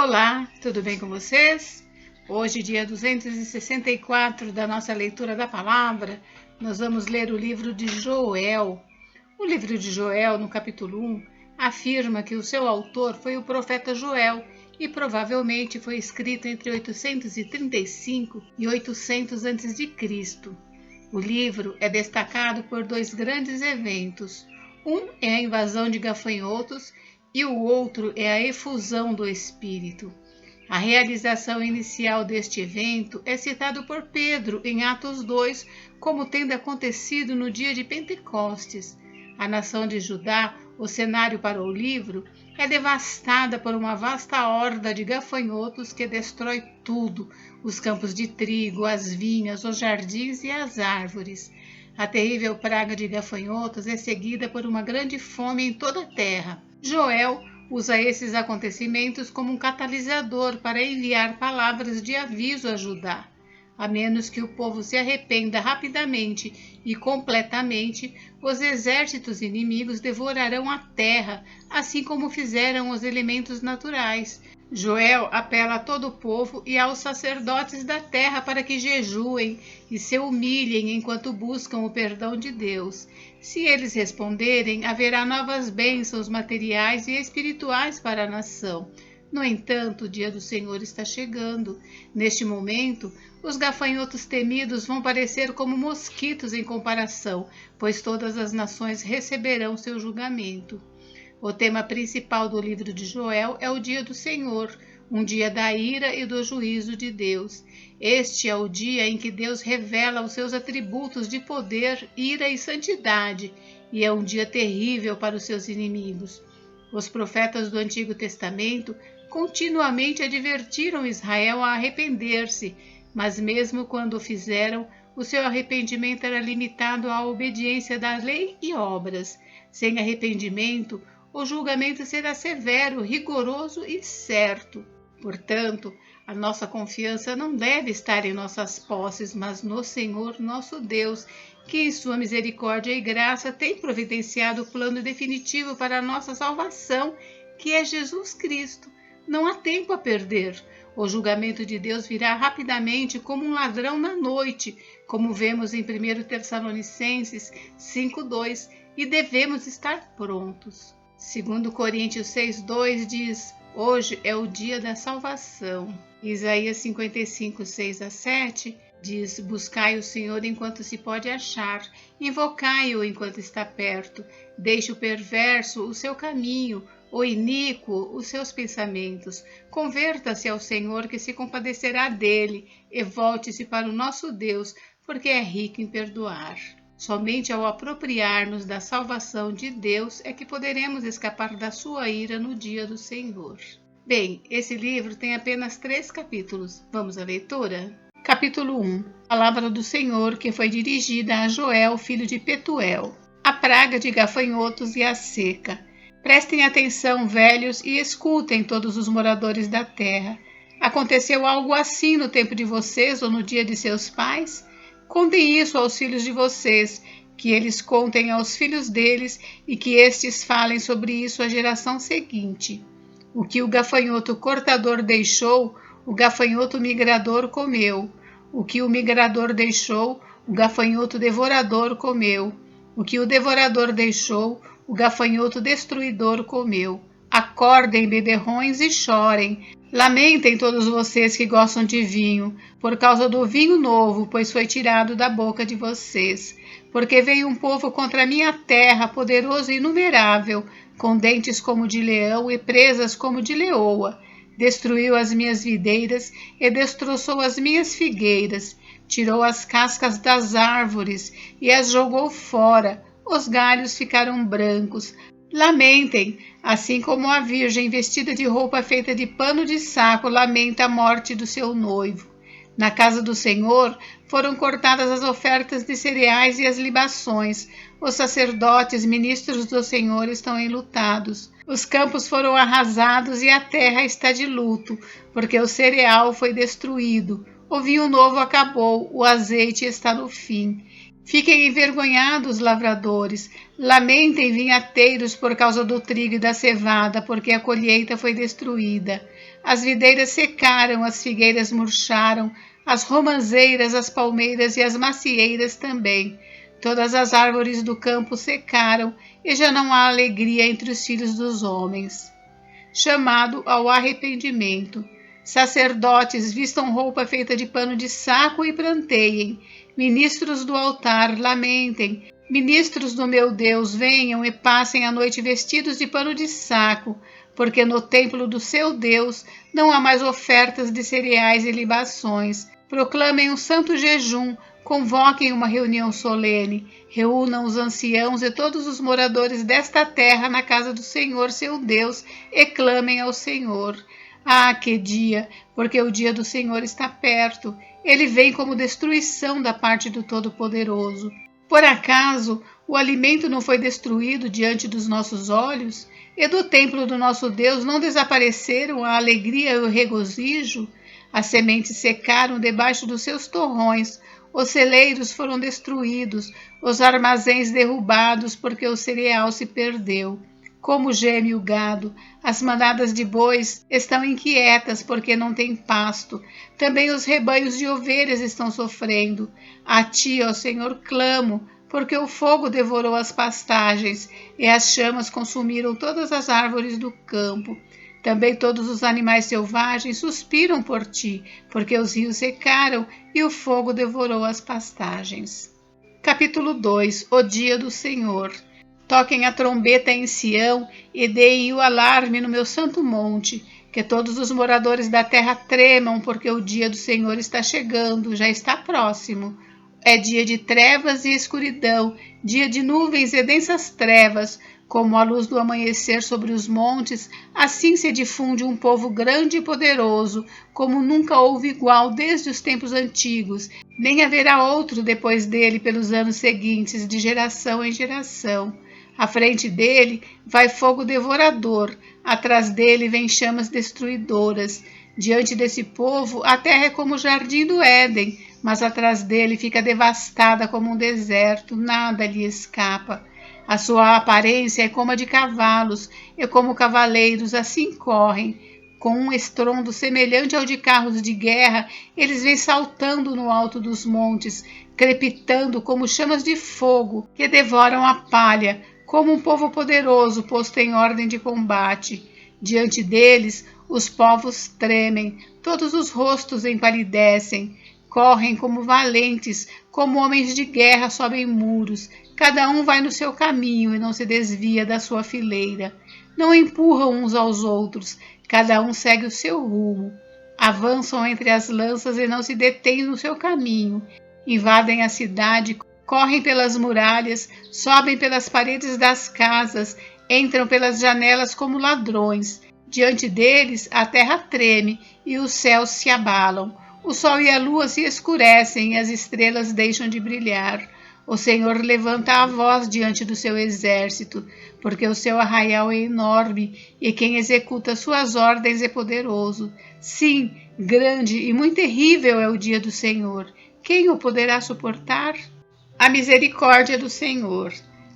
Olá, tudo bem com vocês? Hoje, dia 264 da nossa leitura da palavra, nós vamos ler o livro de Joel. O livro de Joel, no capítulo 1, afirma que o seu autor foi o profeta Joel e provavelmente foi escrito entre 835 e 800 a.C. O livro é destacado por dois grandes eventos. Um é a invasão de gafanhotos e o outro é a efusão do Espírito. A realização inicial deste evento é citado por Pedro em Atos 2 como tendo acontecido no dia de Pentecostes. A nação de Judá, o cenário para o livro, é devastada por uma vasta horda de gafanhotos que destrói tudo, os campos de trigo, as vinhas, os jardins e as árvores. A terrível praga de gafanhotos é seguida por uma grande fome em toda a terra. Joel usa esses acontecimentos como um catalisador para enviar palavras de aviso a Judá. A menos que o povo se arrependa rapidamente e completamente, os exércitos inimigos devorarão a terra, assim como fizeram os elementos naturais. Joel apela a todo o povo e aos sacerdotes da terra para que jejuem e se humilhem enquanto buscam o perdão de Deus. Se eles responderem, haverá novas bênçãos materiais e espirituais para a nação. No entanto, o dia do Senhor está chegando. Neste momento, os gafanhotos temidos vão parecer como mosquitos em comparação, pois todas as nações receberão seu julgamento. O tema principal do livro de Joel é o dia do Senhor, um dia da ira e do juízo de Deus. Este é o dia em que Deus revela os seus atributos de poder, ira e santidade, e é um dia terrível para os seus inimigos. Os profetas do Antigo Testamento continuamente advertiram Israel a arrepender-se, mas mesmo quando o fizeram, o seu arrependimento era limitado à obediência da lei e obras. Sem arrependimento, o julgamento será severo, rigoroso e certo. Portanto, a nossa confiança não deve estar em nossas posses, mas no Senhor nosso Deus, que em sua misericórdia e graça tem providenciado o plano definitivo para a nossa salvação, que é Jesus Cristo. Não há tempo a perder. O julgamento de Deus virá rapidamente como um ladrão na noite, como vemos em 1 Tessalonicenses 5:2, e devemos estar prontos. Segundo Coríntios 6:2 diz: hoje é o dia da salvação. Isaías 55, 6-7 diz: buscai o Senhor enquanto se pode achar, invocai-o enquanto está perto, deixe o perverso o seu caminho, o iníquo os seus pensamentos. Converta-se ao Senhor, que se compadecerá dele, e volte-se para o nosso Deus, porque é rico em perdoar. Somente ao apropriar-nos da salvação de Deus é que poderemos escapar da sua ira no dia do Senhor. Bem, esse livro tem apenas 3 capítulos. Vamos à leitura? Capítulo 1. Palavra do Senhor que foi dirigida a Joel, filho de Petuel. A praga de gafanhotos e a seca. Prestem atenção, velhos, e escutem todos os moradores da terra. Aconteceu algo assim no tempo de vocês ou no dia de seus pais? Contem isso aos filhos de vocês, que eles contem aos filhos deles e que estes falem sobre isso à geração seguinte. O que o gafanhoto cortador deixou, o gafanhoto migrador comeu. O que o migrador deixou, o gafanhoto devorador comeu. O que o devorador deixou, o gafanhoto destruidor comeu. Acordem, beberrões, e chorem. Lamentem todos vocês que gostam de vinho, por causa do vinho novo, pois foi tirado da boca de vocês. Porque veio um povo contra a minha terra, poderoso e inumerável, com dentes como de leão e presas como de leoa. Destruiu as minhas videiras e destroçou as minhas figueiras. Tirou as cascas das árvores e as jogou fora. Os galhos ficaram brancos. Lamentem, assim como a virgem vestida de roupa feita de pano de saco lamenta a morte do seu noivo. Na casa do Senhor foram cortadas as ofertas de cereais e as libações. Os sacerdotes, ministros do Senhor, estão enlutados. Os campos foram arrasados e a terra está de luto, porque o cereal foi destruído. O vinho novo acabou, o azeite está no fim. Fiquem envergonhados, lavradores, lamentem, vinhateiros, por causa do trigo e da cevada, porque a colheita foi destruída. As videiras secaram, as figueiras murcharam, as romãzeiras, as palmeiras e as macieiras também. Todas as árvores do campo secaram, e já não há alegria entre os filhos dos homens. Chamado ao arrependimento. Sacerdotes, vistam roupa feita de pano de saco e pranteiem. Ministros do altar, lamentem. Ministros do meu Deus, venham e passem a noite vestidos de pano de saco, porque no templo do seu Deus não há mais ofertas de cereais e libações. Proclamem um santo jejum, convoquem uma reunião solene, reúnam os anciãos e todos os moradores desta terra na casa do Senhor, seu Deus, e clamem ao Senhor. Ah, que dia! Porque o dia do Senhor está perto. Ele vem como destruição da parte do Todo-Poderoso. Por acaso o alimento não foi destruído diante dos nossos olhos? E do templo do nosso Deus não desapareceram a alegria e o regozijo? As sementes secaram debaixo dos seus torrões, os celeiros foram destruídos, os armazéns derrubados, porque o cereal se perdeu. Como geme o gado, as manadas de bois estão inquietas porque não têm pasto. Também os rebanhos de ovelhas estão sofrendo. A ti, ó Senhor, clamo, porque o fogo devorou as pastagens e as chamas consumiram todas as árvores do campo. Também todos os animais selvagens suspiram por ti, porque os rios secaram e o fogo devorou as pastagens. Capítulo 2. O dia do Senhor. Toquem a trombeta em Sião e deem o alarme no meu santo monte, que todos os moradores da terra tremam, porque o dia do Senhor está chegando, já está próximo. É dia de trevas e escuridão, dia de nuvens e densas trevas. Como a luz do amanhecer sobre os montes, assim se difunde um povo grande e poderoso, como nunca houve igual desde os tempos antigos, nem haverá outro depois dele pelos anos seguintes, de geração em geração. À frente dele vai fogo devorador, atrás dele vem chamas destruidoras. Diante desse povo, a terra é como o jardim do Éden, mas atrás dele fica devastada como um deserto, nada lhe escapa. A sua aparência é como a de cavalos, e como cavaleiros assim correm. Com um estrondo semelhante ao de carros de guerra, eles vêm saltando no alto dos montes, crepitando como chamas de fogo que devoram a palha, como um povo poderoso posto em ordem de combate. Diante deles, os povos tremem, todos os rostos empalidecem, correm como valentes, como homens de guerra sobem muros. Cada um vai no seu caminho e não se desvia da sua fileira. Não empurram uns aos outros, cada um segue o seu rumo. Avançam entre as lanças e não se detêm no seu caminho. Invadem a cidade, correm pelas muralhas, sobem pelas paredes das casas, entram pelas janelas como ladrões. Diante deles a terra treme e os céus se abalam. O sol e a lua se escurecem e as estrelas deixam de brilhar. O Senhor levanta a voz diante do seu exército, porque o seu arraial é enorme e quem executa suas ordens é poderoso. Sim, grande e muito terrível é o dia do Senhor. Quem o poderá suportar? A misericórdia do Senhor.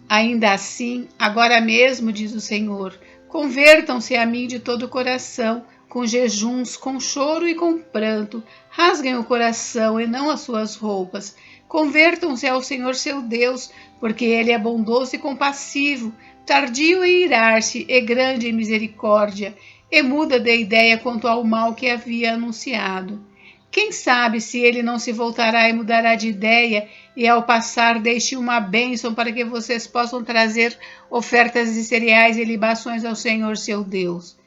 Ainda assim, agora mesmo, diz o Senhor, convertam-se a mim de todo o coração, com jejuns, com choro e com pranto. Rasguem o coração e não as suas roupas. Convertam-se ao Senhor seu Deus, porque ele é bondoso e compassivo, tardio em irar-se e grande em misericórdia, e muda de ideia quanto ao mal que havia anunciado. Quem sabe se ele não se voltará e mudará de ideia, e ao passar deixe uma bênção para que vocês possam trazer ofertas de cereais e libações ao Senhor seu Deus.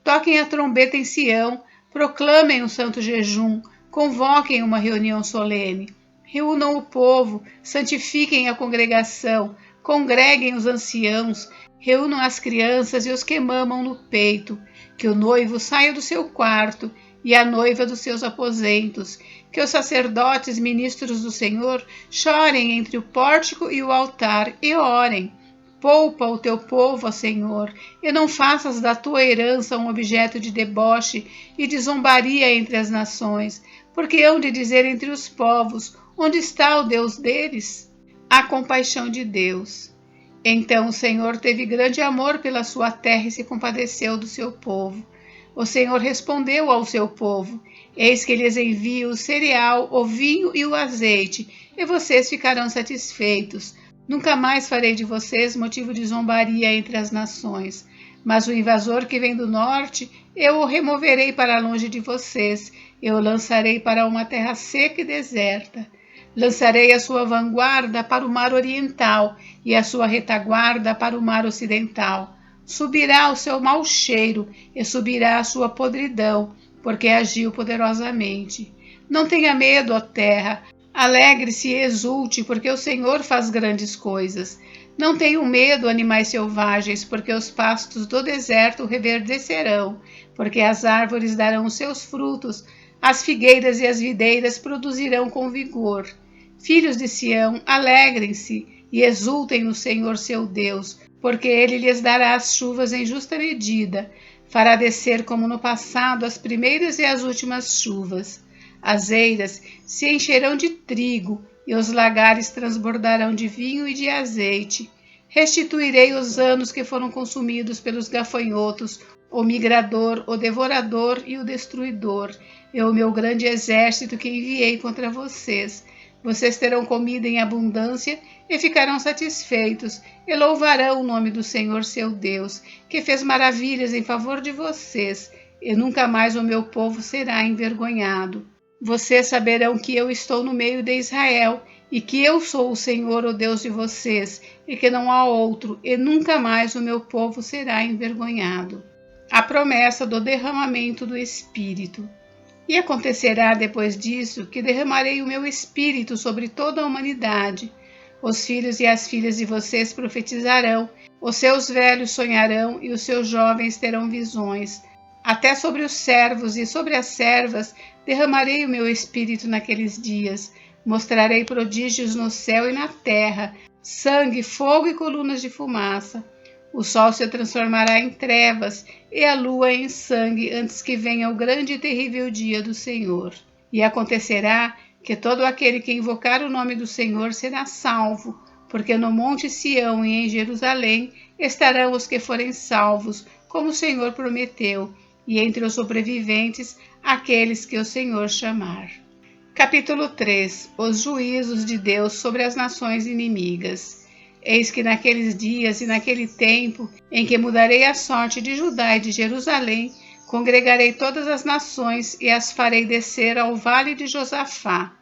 Toquem a trombeta em Sião, proclamem um santo jejum, convoquem uma reunião solene. Reúnam o povo, santifiquem a congregação, congreguem os anciãos, reúnam as crianças e os que mamam no peito, que o noivo saia do seu quarto e a noiva dos seus aposentos, que os sacerdotes ministros do Senhor chorem entre o pórtico e o altar e orem. Poupa o teu povo, ó Senhor, e não faças da tua herança um objeto de deboche e de zombaria entre as nações, porque hão de dizer entre os povos, onde está o Deus deles? a compaixão de Deus. Então o Senhor teve grande amor pela sua terra e se compadeceu do seu povo. O Senhor respondeu ao seu povo: eis que lhes envio o cereal, o vinho e o azeite, e vocês ficarão satisfeitos. Nunca mais farei de vocês motivo de zombaria entre as nações. Mas o invasor que vem do norte, eu o removerei para longe de vocês. Eu o lançarei para uma terra seca e deserta. Lançarei a sua vanguarda para o mar oriental e a sua retaguarda para o mar ocidental. Subirá o seu mau cheiro e subirá a sua podridão, porque agiu poderosamente. Não tenha medo, ó terra, alegre-se e exulte, porque o Senhor faz grandes coisas. Não tenham medo, animais selvagens, porque os pastos do deserto reverdecerão, porque as árvores darão os seus frutos, as figueiras e as videiras produzirão com vigor. Filhos de Sião, alegrem-se e exultem no Senhor seu Deus, porque ele lhes dará as chuvas em justa medida, fará descer como no passado as primeiras e as últimas chuvas. As eiras se encherão de trigo e os lagares transbordarão de vinho e de azeite. Restituirei os anos que foram consumidos pelos gafanhotos, o migrador, o devorador e o destruidor, e o meu grande exército que enviei contra vocês. Vocês terão comida em abundância e ficarão satisfeitos, e louvarão o nome do Senhor seu Deus, que fez maravilhas em favor de vocês, e nunca mais o meu povo será envergonhado. Vocês saberão que eu estou no meio de Israel, e que eu sou o Senhor, o Deus de vocês, e que não há outro, e nunca mais o meu povo será envergonhado. A promessa do derramamento do Espírito. E acontecerá depois disso que derramarei o meu Espírito sobre toda a humanidade. Os filhos e as filhas de vocês profetizarão, os seus velhos sonharão e os seus jovens terão visões. Até sobre os servos e sobre as servas derramarei o meu Espírito naqueles dias. Mostrarei prodígios no céu e na terra, sangue, fogo e colunas de fumaça. O sol se transformará em trevas e a lua em sangue antes que venha o grande e terrível dia do Senhor. E acontecerá que todo aquele que invocar o nome do Senhor será salvo, porque no monte Sião e em Jerusalém estarão os que forem salvos, como o Senhor prometeu, e entre os sobreviventes aqueles que o Senhor chamar. Capítulo 3. Os juízos de Deus sobre as nações inimigas. Eis que naqueles dias e naquele tempo, em que mudarei a sorte de Judá e de Jerusalém, congregarei todas as nações e as farei descer ao vale de Josafá.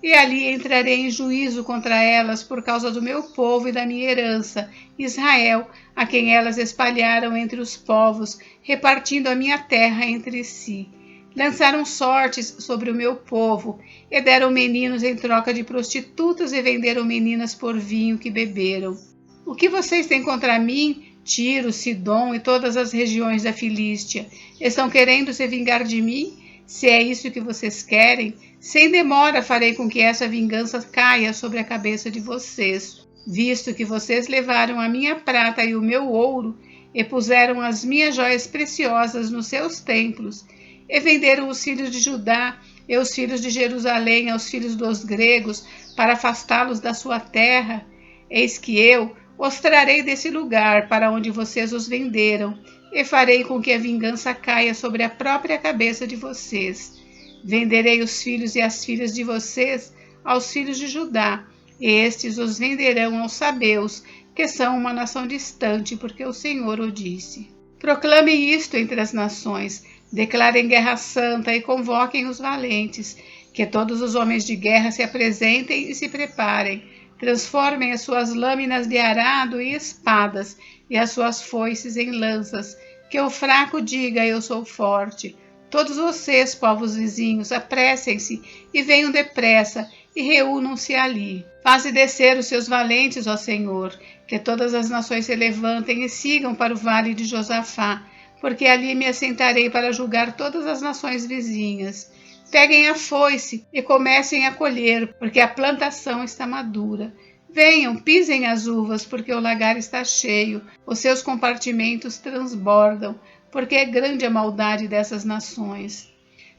E ali entrarei em juízo contra elas por causa do meu povo e da minha herança, Israel, a quem elas espalharam entre os povos, repartindo a minha terra entre si. Lançaram sortes sobre o meu povo, e deram meninos em troca de prostitutas e venderam meninas por vinho que beberam. O que vocês têm contra mim, Tiro, Sidom e todas as regiões da Filístia? Estão querendo se vingar de mim? Se é isso que vocês querem, sem demora farei com que essa vingança caia sobre a cabeça de vocês, visto que vocês levaram a minha prata e o meu ouro, e puseram as minhas joias preciosas nos seus templos, e venderam os filhos de Judá e os filhos de Jerusalém aos filhos dos gregos, para afastá-los da sua terra. Eis que eu os trarei desse lugar para onde vocês os venderam, e farei com que a vingança caia sobre a própria cabeça de vocês. Venderei os filhos e as filhas de vocês aos filhos de Judá, e estes os venderão aos sabeus, que são uma nação distante, porque o Senhor o disse. Proclamem isto entre as nações, declarem guerra santa e convoquem os valentes, que todos os homens de guerra se apresentem e se preparem, transformem as suas lâminas de arado em espadas e as suas foices em lanças, que o fraco diga: eu sou forte. Todos vocês, povos vizinhos, apressem-se e venham depressa e reúnam-se ali. Faze descer os seus valentes, ó Senhor, que todas as nações se levantem e sigam para o vale de Josafá, porque ali me assentarei para julgar todas as nações vizinhas. Peguem a foice e comecem a colher, porque a plantação está madura. Venham, pisem as uvas, porque o lagar está cheio, os seus compartimentos transbordam, porque é grande a maldade dessas nações.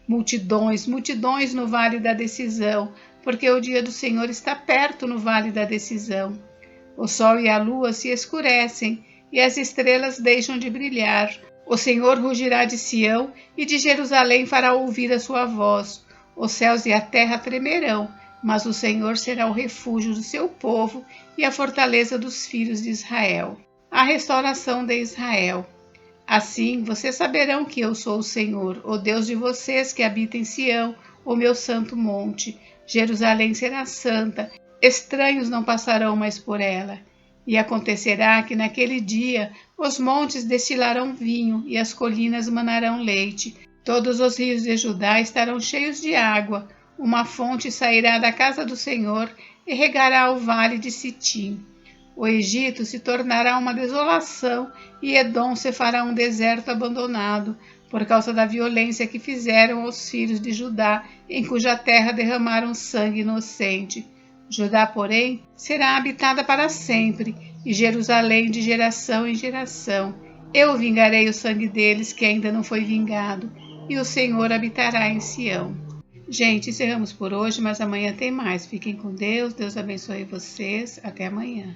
Multidões, multidões no vale da decisão, porque o dia do Senhor está perto no vale da decisão. O sol e a lua se escurecem, e as estrelas deixam de brilhar. O Senhor rugirá de Sião, e de Jerusalém fará ouvir a sua voz. Os céus e a terra tremerão, mas o Senhor será o refúgio do seu povo e a fortaleza dos filhos de Israel. A restauração de Israel. Assim vocês saberão que eu sou o Senhor, o Deus de vocês que habita em Sião, o meu santo monte. Jerusalém será santa, estranhos não passarão mais por ela. E acontecerá que naquele dia os montes destilarão vinho e as colinas manarão leite. Todos os rios de Judá estarão cheios de água. Uma fonte sairá da casa do Senhor e regará o vale de Sitim. O Egito se tornará uma desolação e Edom se fará um deserto abandonado, por causa da violência que fizeram aos filhos de Judá, em cuja terra derramaram sangue inocente. Judá, porém, será habitada para sempre, e Jerusalém de geração em geração. Eu vingarei o sangue deles que ainda não foi vingado, e o Senhor habitará em Sião. Gente, encerramos por hoje, mas amanhã tem mais. Fiquem com Deus, Deus abençoe vocês. Até amanhã.